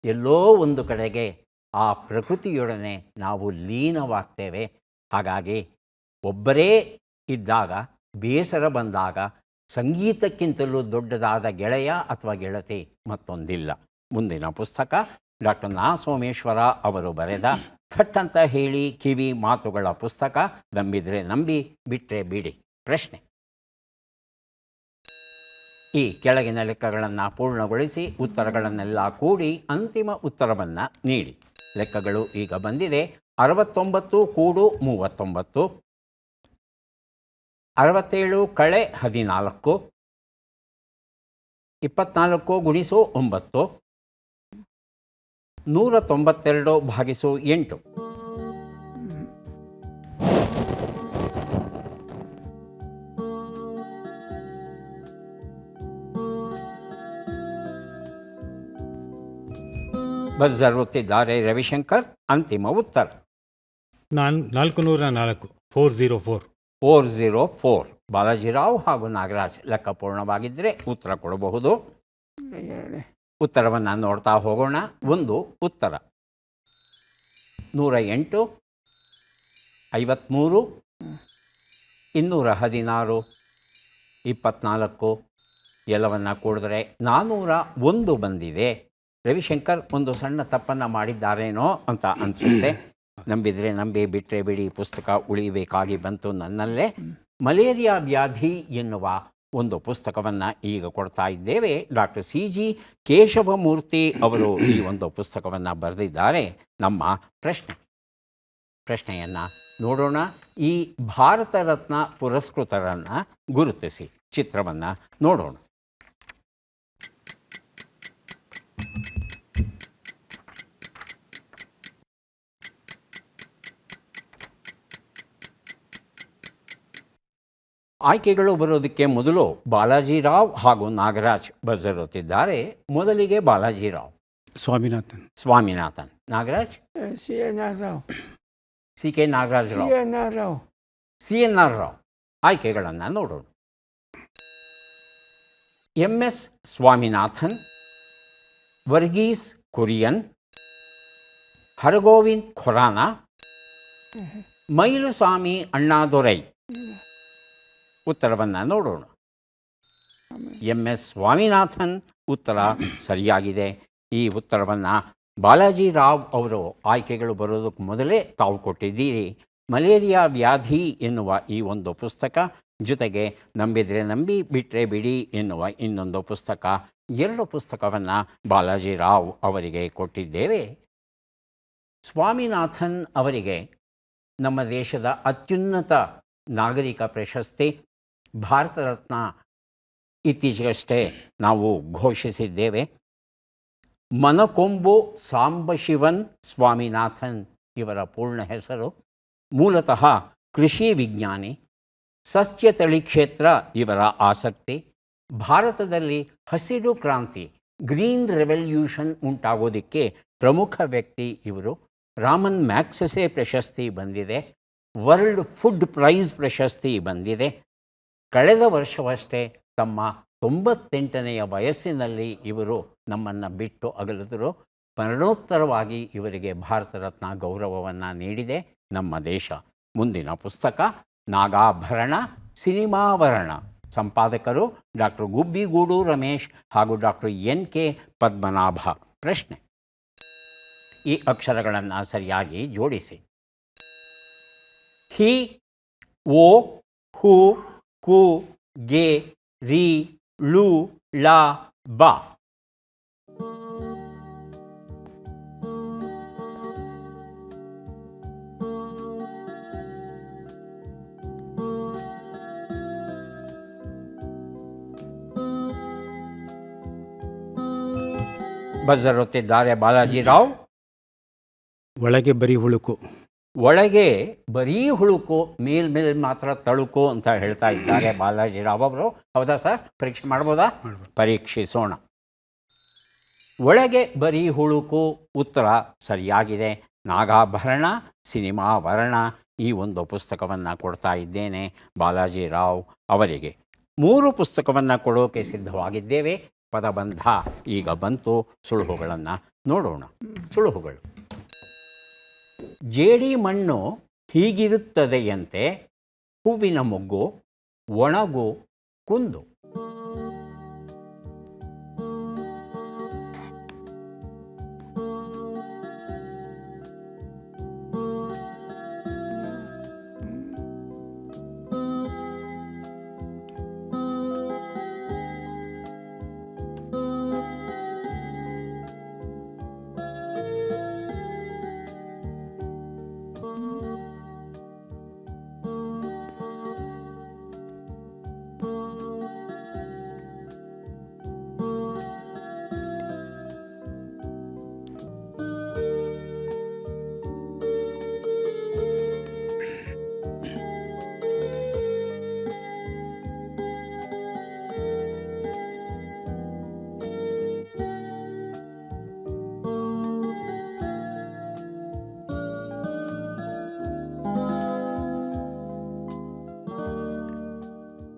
ಎಲ್ಲೋ ಒಂದು ಕಡೆಗೆ ಆ ಪ್ರಕೃತಿಯೊಡನೆ ನಾವು ಲೀನವಾಗ್ತೇವೆ. ಹಾಗಾಗಿ ಒಬ್ಬರೇ ಇದ್ದಾಗ, ಬೇಸರ ಬಂದಾಗ ಸಂಗೀತಕ್ಕಿಂತಲೂ ದೊಡ್ಡದಾದ ಗೆಳೆಯ ಅಥವಾ ಗೆಳತಿ ಮತ್ತೊಂದಿಲ್ಲ. ಮುಂದಿನ ಪುಸ್ತಕ ಡಾಕ್ಟರ್ ನಾ ಸೋಮೇಶ್ವರ ಅವರು ಬರೆದ ಥಟ್ಟಂತ ಹೇಳಿ ಕಿವಿ ಮಾತುಗಳ ಪುಸ್ತಕ. ನಂಬಿದರೆ ನಂಬಿ, ಬಿಟ್ಟರೆ ಬಿಡಿ. ಪ್ರಶ್ನೆ: ಈ ಕೆಳಗಿನ ಲೆಕ್ಕಗಳನ್ನು ಪೂರ್ಣಗೊಳಿಸಿ ಉತ್ತರಗಳನ್ನೆಲ್ಲ ಕೂಡಿ ಅಂತಿಮ ಉತ್ತರವನ್ನು ನೀಡಿ. ಲೆಕ್ಕಗಳು ಈಗ ಬಂದಿದೆ. 69 ಕೂಡು 39, 67 ಕಳೆ 14, 24 ಗುಣಿಸು 9, 192 ಭಾಗಿಸು 8. ಬಜರುತ್ತಿದ್ದಾರೆ ರವಿಶಂಕರ್. ಅಂತಿಮ ಉತ್ತರ 404, 404. 404. ಬಾಲಾಜಿರಾವ್ ಹಾಗೂ ನಾಗರಾಜ್ ಲೆಕ್ಕ ಪೂರ್ಣವಾಗಿದ್ದರೆ ಉತ್ತರ ಕೊಡಬಹುದು. ಉತ್ತರವನ್ನು ನೋಡ್ತಾ ಹೋಗೋಣ. ಒಂದು ಉತ್ತರ 108, 53, 216, 24 ಎಲ್ಲವನ್ನು ಕೂಡಿದ್ರೆ 401 ಬಂದಿದೆ. ರವಿಶಂಕರ್ ಒಂದು ಸಣ್ಣ ತಪ್ಪನ್ನು ಮಾಡಿದ್ದಾರೇನೋ ಅಂತ ಅನಿಸುತ್ತೆ. ನಂಬಿದರೆ ನಂಬಿ, ಬಿಟ್ಟರೆ ಬಿಡಿ. ಪುಸ್ತಕ ಉಳಿಬೇಕಾಗಿ ಬಂತು ನನ್ನಲ್ಲೇ. ಮಲೇರಿಯಾ ವ್ಯಾಧಿ ಎನ್ನುವ ಒಂದು ಪುಸ್ತಕವನ್ನು ಈಗ ಕೊಡ್ತಾ ಇದ್ದೇವೆ. ಡಾಕ್ಟರ್ CG ಕೇಶವಮೂರ್ತಿ ಅವರು ಈ ಒಂದು ಪುಸ್ತಕವನ್ನು ಬರೆದಿದ್ದಾರೆ. ನಮ್ಮ ಪ್ರಶ್ನೆಯನ್ನು ನೋಡೋಣ. ಈ ಭಾರತ ರತ್ನ ಪುರಸ್ಕೃತರನ್ನು ಗುರುತಿಸಿ. ಚಿತ್ರವನ್ನು ನೋಡೋಣ. ಆಯ್ಕೆಗಳು ಬರೋದಕ್ಕೆ ಮೊದಲು ಬಾಲಾಜಿರಾವ್ ಹಾಗೂ ನಾಗರಾಜ್ ಬರೆದಿರುತ್ತಿದ್ದಾರೆ. ಮೊದಲಿಗೆ Balajirao. Swaminathan. Nagaraj. C K Nagarajarao. CNR Rao. ಆಯ್ಕೆಗಳನ್ನು ನೋಡೋಣ. MS ಸ್ವಾಮಿನಾಥನ್, ವರ್ಗೀಸ್ ಕುರಿಯನ್, ಹರಗೋವಿಂದ್ ಖೊರಾನ, ಮೈಲುಸ್ವಾಮಿ ಅಣ್ಣಾದೊರೈ. ಉತ್ತರವನ್ನು ನೋಡೋಣ. MS ಸ್ವಾಮಿನಾಥನ್ ಉತ್ತರ ಸರಿಯಾಗಿದೆ. ಈ ಉತ್ತರವನ್ನು ಬಾಲಾಜಿರಾವ್ ಅವರು ಆಯ್ಕೆಗಳು ಬರೋದಕ್ಕೆ ಮೊದಲೇ ತಾವು ಕೊಟ್ಟಿದ್ದೀರಿ. ಮಲೇರಿಯಾ ವ್ಯಾಧಿ ಎನ್ನುವ ಈ ಒಂದು ಪುಸ್ತಕ, ಜೊತೆಗೆ ನಂಬಿದರೆ ನಂಬಿ, ಬಿಟ್ಟರೆ ಬಿಡಿ ಎನ್ನುವ ಇನ್ನೊಂದು ಪುಸ್ತಕ. 2 ಪುಸ್ತಕವನ್ನು ಬಾಲಾಜಿರಾವ್ ಅವರಿಗೆ ಕೊಟ್ಟಿದ್ದೇವೆ. ಸ್ವಾಮಿನಾಥನ್ ಅವರಿಗೆ ನಮ್ಮ ದೇಶದ ಅತ್ಯುನ್ನತ ನಾಗರಿಕ ಪ್ರಶಸ್ತಿ ಭಾರತ ರತ್ನ ಇತ್ತೀಚೆಗಷ್ಟೇ ನಾವು ಘೋಷಿಸಿದ್ದೇವೆ. ಮನಕೊಂಬು ಸಾಂಬಶಿವನ್ ಸ್ವಾಮಿನಾಥನ್ ಇವರ ಪೂರ್ಣ ಹೆಸರು. ಮೂಲತಃ ಕೃಷಿ ವಿಜ್ಞಾನಿ. ಸಸ್ಯ ತಳಿ ಕ್ಷೇತ್ರ ಇವರ ಆಸಕ್ತಿ. ಭಾರತದಲ್ಲಿ ಹಸಿರು ಕ್ರಾಂತಿ ಗ್ರೀನ್ ರೆವಲ್ಯೂಷನ್ ಉಂಟಾಗೋದಕ್ಕೆ ಪ್ರಮುಖ ವ್ಯಕ್ತಿ ಇವರು. ರಾಮನ್ ಮ್ಯಾಗ್ಸೆಸೆ ಪ್ರಶಸ್ತಿ ಬಂದಿದೆ. ವರ್ಲ್ಡ್ ಫುಡ್ ಪ್ರೈಸ್ ಪ್ರಶಸ್ತಿ ಬಂದಿದೆ. ಕಳೆದ ವರ್ಷವಷ್ಟೇ ತಮ್ಮ 98ನೆಯ ವಯಸ್ಸಿನಲ್ಲಿ ಇವರು ನಮ್ಮನ್ನು ಬಿಟ್ಟು ಅಗಲಿದರು. ಮರಣೋತ್ತರವಾಗಿ ಇವರಿಗೆ ಭಾರತ ರತ್ನ ಗೌರವವನ್ನು ನೀಡಿದೆ ನಮ್ಮ ದೇಶ. ಮುಂದಿನ ಪುಸ್ತಕ ನಾಗಾಭರಣ ಸಿನಿಮಾವರಣ. ಸಂಪಾದಕರು ಡಾಕ್ಟರ್ ಗುಬ್ಬಿಗೂಡು ರಮೇಶ್ ಹಾಗೂ ಡಾಕ್ಟರ್ NK ಪದ್ಮನಾಭ. ಪ್ರಶ್ನೆ: ಈ ಅಕ್ಷರಗಳನ್ನು ಸರಿಯಾಗಿ ಜೋಡಿಸಿ. ಹಿ, ಓ, ಹು, ಕು, ಗೆ, ರಿ, ಳು, ಲ, ಬ. ಬಜರ್ ಒತ್ತಿದ್ದಾರೆ ಬಾಲಾಜಿರಾವ್. ಒಳಗೆ ಬರೀ ಹುಳುಕು. ಒಳಗೆ ಬರೀ ಹುಳುಕು, ಮೇಲ್ಮೇಲೆ ಮಾತ್ರ ತಳುಕು ಅಂತ ಹೇಳ್ತಾ ಇದ್ದಾರೆ ಬಾಲಾಜಿರಾವ್ ಅವರು. ಹೌದಾ ಸರ್? ಪರೀಕ್ಷೆ ಮಾಡ್ಬೋದಾ? ಪರೀಕ್ಷಿಸೋಣ. ಒಳಗೆ ಬರೀ ಹುಳುಕು ಉತ್ತರ ಸರಿಯಾಗಿದೆ. ನಾಗಾಭರಣ ಸಿನಿಮಾವರಣ ಈ ಒಂದು ಪುಸ್ತಕವನ್ನು ಕೊಡ್ತಾ ಇದ್ದೇನೆ ಬಾಲಾಜಿರಾವ್ ಅವರಿಗೆ. 3 ಪುಸ್ತಕವನ್ನು ಕೊಡೋಕೆ ಸಿದ್ಧವಾಗಿದ್ದೇವೆ. ಪದಬಂಧ ಈಗ ಬಂತು. ಸುಳುಹುಗಳನ್ನು ನೋಡೋಣ. ಸುಳುಹುಗಳು: ಜೇಡಿ ಮಣ್ಣು ಹೀಗಿರುತ್ತದೆಯಂತೆ, ಹೂವಿನ ಮೊಗ್ಗು, ಒಣಗು, ಕುಂದು.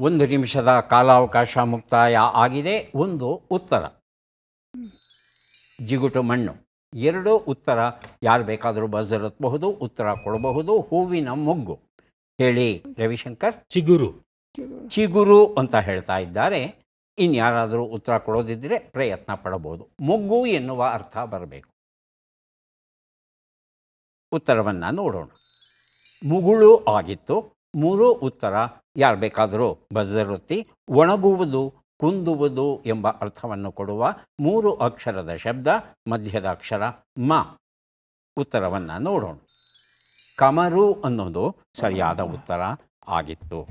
ಒಂದು ನಿಮಿಷದ ಕಾಲಾವಕಾಶ ಮುಕ್ತಾಯ ಆಗಿದೆ. ಒಂದು ಉತ್ತರ ಜಿಗುಟು ಮಣ್ಣು. 2 ಉತ್ತರ ಯಾರು ಬೇಕಾದರೂ ಬಜರ್ ಎತ್ತಬಹುದು, ಉತ್ತರ ಕೊಡಬಹುದು. ಹೂವಿನ ಮೊಗ್ಗು ಹೇಳಿ ರವಿಶಂಕರ್. ಚಿಗುರು. ಚಿಗುರು ಅಂತ ಹೇಳ್ತಾ ಇದ್ದಾರೆ. ಇನ್ಯಾರಾದರೂ ಉತ್ತರ ಕೊಡೋದಿದ್ದರೆ ಪ್ರಯತ್ನ ಪಡಬಹುದು. ಮೊಗ್ಗು ಎನ್ನುವ ಅರ್ಥ ಬರಬೇಕು. ಉತ್ತರವನ್ನು ನೋಡೋಣ. ಮುಗುಳು ಆಗಿತ್ತು. 3 ಉತ್ತರ ಯಾರು ಬೇಕಾದರೂ ಬಜರ್ ಒತ್ತಿ. ಒಣಗುವುದು, ಕುಂದುವುದು ಎಂಬ ಅರ್ಥವನ್ನು ಕೊಡುವ 3 ಅಕ್ಷರದ ಶಬ್ದ, ಮಧ್ಯದ ಅಕ್ಷರ ಮ. ಉತ್ತರವನ್ನು ನೋಡೋಣ. ಕಮರು ಅನ್ನೋದು ಸರಿಯಾದ ಉತ್ತರ ಆಗಿತ್ತು.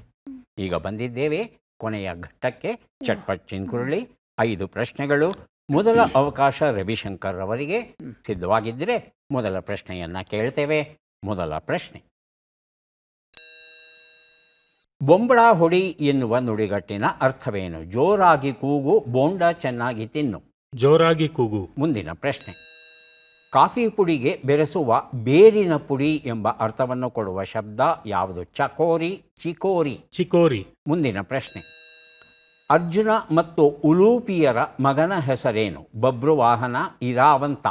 ಈಗ ಬಂದಿದ್ದೇವೆ ಕೊನೆಯ ಘಟ್ಟಕ್ಕೆ. ಚಟ್ಪಟ್ ಚಿನ್ಕುರುಳಿ. 5 ಪ್ರಶ್ನೆಗಳು. ಮೊದಲ ಅವಕಾಶ ರವಿಶಂಕರ್ ಅವರಿಗೆ. ಸಿದ್ಧವಾಗಿದ್ದರೆ ಮೊದಲ ಪ್ರಶ್ನೆಯನ್ನು ಕೇಳ್ತೇವೆ. ಮೊದಲ ಪ್ರಶ್ನೆ: ಬೊಂಬಳ ಹೊಡಿ ಎನ್ನುವ ನುಡಿಗಟ್ಟಿನ ಅರ್ಥವೇನು? ಜೋರಾಗಿ ಕೂಗು, ಬೋಂಡ ಚೆನ್ನಾಗಿ ತಿನ್ನು. ಜೋರಾಗಿ ಕೂಗು. ಮುಂದಿನ ಪ್ರಶ್ನೆ: ಕಾಫಿ ಪುಡಿಗೆ ಬೆರೆಸುವ ಬೇರಿನ ಪುಡಿ ಎಂಬ ಅರ್ಥವನ್ನು ಕೊಡುವ ಶಬ್ದ ಯಾವುದು? ಚಕೋರಿ, ಚಿಕೋರಿ. ಚಿಕೋರಿ. ಮುಂದಿನ ಪ್ರಶ್ನೆ: ಅರ್ಜುನ ಮತ್ತು ಉಲೂಪಿಯರ ಮಗನ ಹೆಸರೇನು? ಬಬ್ರುವಾಹನ, ಇರಾವಂತ.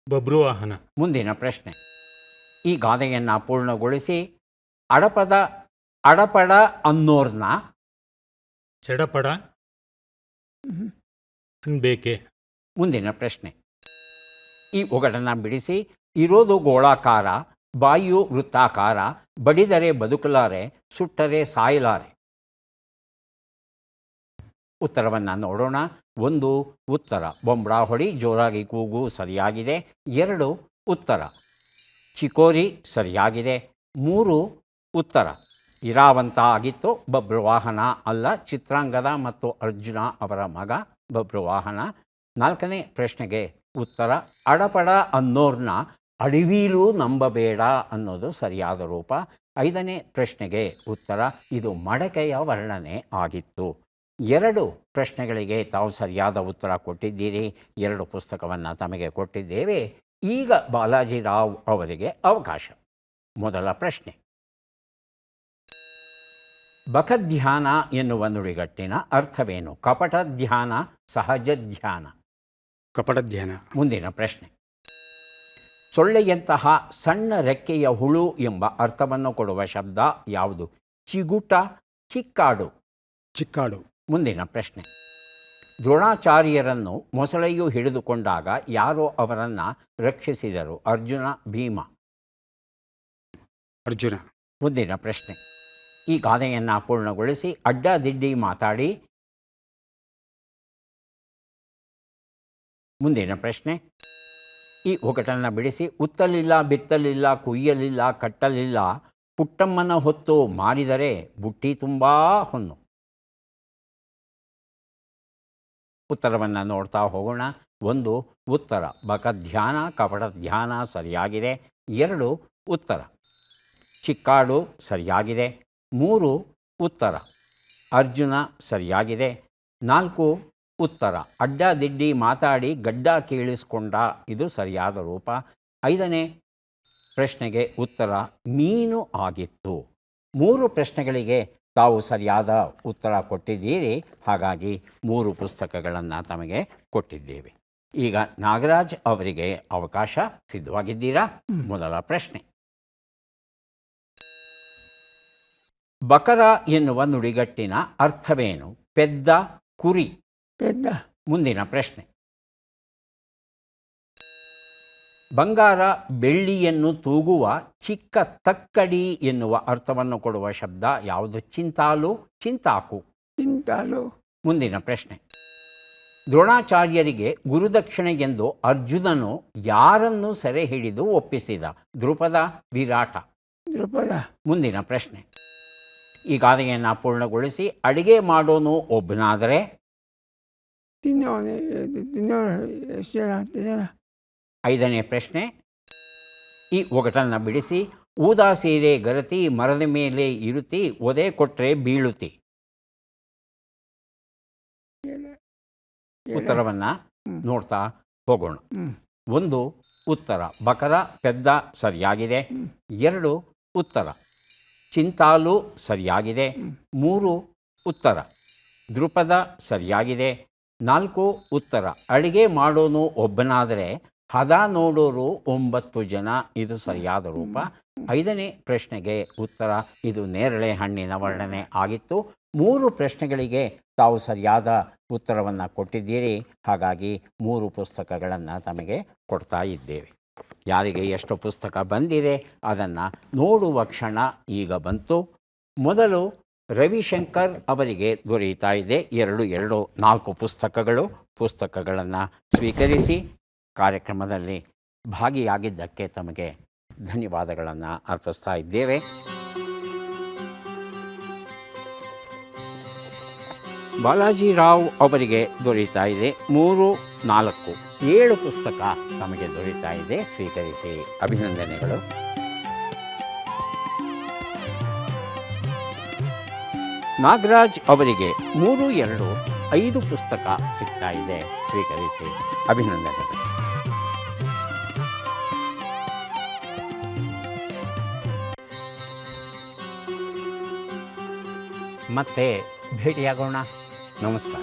ಬಬ್ರುವಾಹನ. ಮುಂದಿನ ಪ್ರಶ್ನೆ: ಈ ಗಾದೆಯನ್ನು ಪೂರ್ಣಗೊಳಿಸಿ. ಅಡಪಡ ಅನ್ನೋರ್ನ ಚಡಪಡ ಅನ್ಬೇಕೆ. ಮುಂದಿನ ಪ್ರಶ್ನೆ: ಈ ಒಗಟನ್ನು ಬಿಡಿಸಿ. ಇರೋದು ಗೋಳಾಕಾರ, ಬಾಯಿಯು ವೃತ್ತಾಕಾರ, ಬಡಿದರೆ ಬದುಕಲಾರೆ, ಸುಟ್ಟರೆ ಸಾಯಲಾರೆ. ಉತ್ತರವನ್ನು ನೋಡೋಣ. 1 ಉತ್ತರ ಬೊಂಬಳ ಹೊಡಿ, ಜೋರಾಗಿ ಕೂಗು ಸರಿಯಾಗಿದೆ. 2 ಉತ್ತರ ಚಿಕೋರಿ ಸರಿಯಾಗಿದೆ. 3 ಉತ್ತರ ಇರಾವಂತ ಆಗಿತ್ತು. ಬಬ್ರುವಾಹನ ಅಲ್ಲ, ಚಿತ್ರಾಂಗದ ಮತ್ತು ಅರ್ಜುನ ಅವರ ಮಗ ಬಬ್ರುವಾಹನ. 4ನೇ ಪ್ರಶ್ನೆಗೆ ಉತ್ತರ ಅಡಪಡ ಅನ್ನೋರ್ನ ಅಡವಿಲೂ ನಂಬಬೇಡ ಅನ್ನೋದು ಸರಿಯಾದ ರೂಪ. 5ನೇ ಪ್ರಶ್ನೆಗೆ ಉತ್ತರ ಇದು ಮಡಕೆಯ ವರ್ಣನೆ ಆಗಿತ್ತು. 2 ಪ್ರಶ್ನೆಗಳಿಗೆ ತಾವು ಸರಿಯಾದ ಉತ್ತರ ಕೊಟ್ಟಿದ್ದೀರಿ. 2 ಪುಸ್ತಕವನ್ನು ತಮಗೆ ಕೊಟ್ಟಿದ್ದೇವೆ. ಈಗ ಬಾಲಾಜಿರಾವ್ ಅವರಿಗೆ ಅವಕಾಶ. ಮೊದಲ ಪ್ರಶ್ನೆ, ಬಕಧ್ಯಾನ ಎನ್ನುವ ನುಡಿಗಟ್ಟಿನ ಅರ್ಥವೇನು? ಕಪಟ ಧ್ಯಾನ, ಸಹಜ ಧ್ಯಾನ? ಕಪಟ ಧ್ಯಾನ. ಮುಂದಿನ ಪ್ರಶ್ನೆ, ಸೊಳ್ಳೆಯಂತಹ ಸಣ್ಣ ರೆಕ್ಕೆಯ ಹುಳು ಎಂಬ ಅರ್ಥವನ್ನು ಕೊಡುವ ಶಬ್ದ ಯಾವುದು? ಚಿಗುಟ, ಚಿಕ್ಕಾಡು? ಚಿಕ್ಕಾಡು. ಮುಂದಿನ ಪ್ರಶ್ನೆ, ದ್ರೋಣಾಚಾರ್ಯರನ್ನು ಮೊಸಳೆಯು ಹಿಡಿದುಕೊಂಡಾಗ ಯಾರೋ ಅವರನ್ನು ರಕ್ಷಿಸಿದರು? ಅರ್ಜುನ, ಭೀಮ? ಅರ್ಜುನ. ಮುಂದಿನ ಪ್ರಶ್ನೆ, ಈ ಗಾದೆಯನ್ನು ಪೂರ್ಣಗೊಳಿಸಿ ಅಡ್ಡದಿಡ್ಡಿ ಮಾತಾಡಿ. ಮುಂದಿನ ಪ್ರಶ್ನೆ, ಈ ಒಗಟನ್ನು ಬಿಡಿಸಿ. ಉತ್ತಲಿಲ್ಲ, ಬಿತ್ತಲಿಲ್ಲ, ಕುಯ್ಯಲಿಲ್ಲ, ಕಟ್ಟಲಿಲ್ಲ, ಪುಟ್ಟಮ್ಮನ ಹೊತ್ತು ಮಾರಿದರೆ ಬುಟ್ಟಿ ತುಂಬ ಹೊನ್ನು. ಉತ್ತರವನ್ನು ನೋಡ್ತಾ ಹೋಗೋಣ. 1 ಉತ್ತರ ಬಕಧ್ಯಾನ, ಕಪಟ ಧ್ಯಾನ ಸರಿಯಾಗಿದೆ. 2 ಉತ್ತರ ಚಿಕ್ಕಾಡು ಸರಿಯಾಗಿದೆ. 3 ಉತ್ತರ ಅರ್ಜುನ ಸರಿಯಾಗಿದೆ. 4 ಉತ್ತರ ಅಡ್ಡದಿಡ್ಡಿ ಮಾತಾಡಿ ಗಡ್ಡ ಕೇಳಿಸ್ಕೊಂಡ, ಇದು ಸರಿಯಾದ ರೂಪ. 5ನೇ ಪ್ರಶ್ನೆಗೆ ಉತ್ತರ ಮೀನು ಆಗಿತ್ತು. 3 ಪ್ರಶ್ನೆಗಳಿಗೆ ತಾವು ಸರಿಯಾದ ಉತ್ತರ ಕೊಟ್ಟಿದ್ದೀರಿ. ಹಾಗಾಗಿ 3 ಪುಸ್ತಕಗಳನ್ನು ತಮಗೆ ಕೊಟ್ಟಿದ್ದೇವೆ. ಈಗ ನಾಗರಾಜ್ ಅವರಿಗೆ ಅವಕಾಶ. ಸಿದ್ಧವಾಗಿದ್ದೀರಾ? ಮೊದಲ ಪ್ರಶ್ನೆ, ಬಕರ ಎನ್ನುವ ನುಡಿಗಟ್ಟಿನ ಅರ್ಥವೇನು? ಪೆದ್ದ, ಕುರಿ? ಪೆದ್ದ. ಮುಂದಿನ ಪ್ರಶ್ನೆ, ಬಂಗಾರ ಬೆಳ್ಳಿಯನ್ನು ತೂಗುವ ಚಿಕ್ಕ ತಕ್ಕಡಿ ಎನ್ನುವ ಅರ್ಥವನ್ನು ಕೊಡುವ ಶಬ್ದ ಯಾವುದು? ಚಿಂತಾಲು, ಚಿಂತಾಕು? ಚಿಂತಾಲು. ಮುಂದಿನ ಪ್ರಶ್ನೆ, ದ್ರೋಣಾಚಾರ್ಯರಿಗೆ ಗುರುದಕ್ಷಿಣೆ ಎಂದು ಅರ್ಜುನನು ಯಾರನ್ನು ಸೆರೆ ಹಿಡಿದು ಒಪ್ಪಿಸಿದ? ದ್ರುಪದ, ವಿರಾಟ? ದೃಪದ. ಮುಂದಿನ ಪ್ರಶ್ನೆ, ಈ ಗಾದೆಯನ್ನು ಪೂರ್ಣಗೊಳಿಸಿ. ಅಡಿಗೆ ಮಾಡೋನು ಒಬ್ಬನಾದರೆ? ತಿನ್ನೋನು ಎಷ್ಟು ಜನ? 10 ಜನ. 5ನೇ ಪ್ರಶ್ನೆ, ಈ ಒಗಟನ್ನು ಬಿಡಿಸಿ. ಊದಾ ಸೀರೆ ಗರತಿ, ಮರದ ಮೇಲೆ ಇರುತಿ, ಒದೆ ಕೊಟ್ಟರೆ ಬೀಳುತಿ. ಉತ್ತರವನ್ನು ನೋಡ್ತಾ ಹೋಗೋಣ. 1 ಉತ್ತರ ಬಕರ, ಪೆದ್ದ ಸರಿಯಾಗಿದೆ. 2 ಉತ್ತರ ಚಿಂತಾಲು ಸರಿಯಾಗಿದೆ. 3 ಉತ್ತರ ದ್ರುಪದ ಸರಿಯಾಗಿದೆ. 4 ಉತ್ತರ ಅಡಿಗೆ ಮಾಡೋನು ಒಬ್ಬನಾದರೆ ಹದ ನೋಡೋರು 9 ಜನ, ಇದು ಸರಿಯಾದ ರೂಪ. 5ನೇ ಪ್ರಶ್ನೆಗೆ ಉತ್ತರ ಇದು ನೇರಳೆ ಹಣ್ಣಿನ ವರ್ಣನೆ ಆಗಿತ್ತು. 3 ಪ್ರಶ್ನೆಗಳಿಗೆ ತಾವು ಸರಿಯಾದ ಉತ್ತರವನ್ನು ಕೊಟ್ಟಿದ್ದೀರಿ. ಹಾಗಾಗಿ 3 ಪುಸ್ತಕಗಳನ್ನು ತಮಗೆ ಕೊಡ್ತಾ ಇದ್ದೇವೆ. ಯಾರಿಗೆ ಎಷ್ಟು ಪುಸ್ತಕ ಬಂದಿದೆ ಅದನ್ನು ನೋಡುವ ಕ್ಷಣ ಈಗ ಬಂತು. ಮೊದಲು ರವಿಶಂಕರ್ ಅವರಿಗೆ ದೊರೆಯುತ್ತಾ ಇದೆ 4 ಪುಸ್ತಕಗಳನ್ನು ಸ್ವೀಕರಿಸಿ ಕಾರ್ಯಕ್ರಮದಲ್ಲಿ ಭಾಗಿಯಾಗಿದ್ದಕ್ಕೆ ತಮಗೆ ಧನ್ಯವಾದಗಳನ್ನು ಅರ್ಪಿಸ್ತಾ ಇದ್ದೇವೆ. ಬಾಲಾಜಿರಾವ್ ಅವರಿಗೆ ದೊರೆಯುತ್ತಾ ಇದೆ 3, 4, 7 ಪುಸ್ತಕ ತಮಗೆ ದೊರೆಯುತ್ತಾ ಇದೆ. ಸ್ವೀಕರಿಸಿ ಅಭಿನಂದನೆಗಳು. ನಾಗರಾಜ್ ಅವರಿಗೆ 3, 2, 5 ಪುಸ್ತಕ ಸಿಗ್ತಾ ಇದೆ. ಸ್ವೀಕರಿಸಿ ಅಭಿನಂದನೆಗಳು. ಮತ್ತೆ ಭೇಟಿಯಾಗೋಣ. ನಮಸ್ಕಾರ.